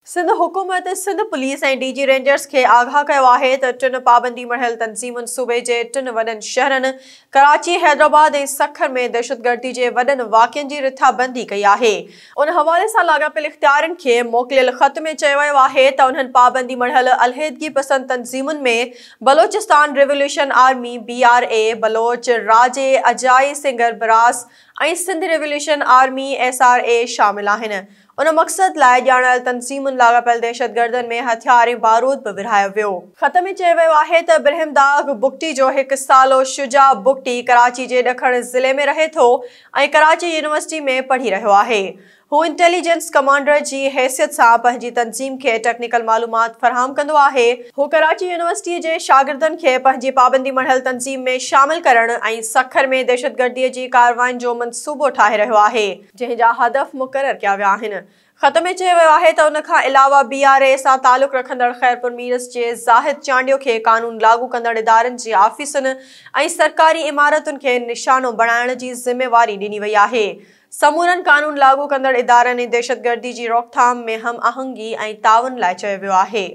सिंध हुकूमत सिंध पुलिस ऐं DG rangers के आगाह कयो आहे त टिन पाबंदी मढ़ियल तंज़ीमुनि सूबे जे टिन वॾनि शहरनि कराची, हैदराबाद ऐं सखर में दहशतगर्दी जे वॾनि वाक़िअनि जी रिथाबंदी कई आहे। उन हवाले सां लाॻापियल इख़्तियारनि खे मोकिलियल ख़त में चयो वियो आहे त उन्हनि पाबंदी मढ़ियल अलहदगी पसंद तंज़ीमुनि में Balochistan revolution army BRA, Baloch Raaji Ajoi Sangar BRAS ऐं सिंध रिवोल्यूशन आर्मी SRA शामिल आहिनि। उन मक़सद लाइ ॼाणायल तंज़ीमुनि लाॻापियल दहशतगर्दनि में हथियार ऐं बारूद बि विरहायो वियो। ख़त में चयो वियो आहे त ब्रहिमदाग बुगटी जो 1 सालो शुजा बुगटी कराची जे ॾखण ज़िले में रहे थो ऐं कराची यूनिवर्सिटी में पढ़ी रहियो आहे। हू इंटेलिजेंस कमांडर जी हैसियत सां पंहिंजी तंज़ीम खे टेक्निकल मालूमात फराहम कंदो आहे। हू कराची यूनिवर्सिटी जे शागिर्दनि खे पंहिंजी पाबंदी मढ़ियल तंज़ीम में शामिल करण ऐं सखर में दहशतगर्दीअ जी कार्रवाइयुनि जो मंसूबो ठाहे रहियो आहे, जंहिं जा हदफ मुक़रर कया विया आहिनि। ख़त में चयो वियो आहे त उन खां अलावा BRA सां तालुक़ रखंदड़ ख़ैरपुर मीरस जे ज़ाहिद चांडियो खे कानून लागू कंदड़ इदारनि जी आफ़ीसुनि ऐं सरकारी इमारतुनि खे निशानो बणाइण जी ज़िम्मेवारी ॾिनी वई आहे। समूरनि कानून लागू कंदड़ इदारनि ऐं दहशतगर्दी जी रोकथाम में हम आहंगी ऐं ताउन लाइ चयो वियो आहे।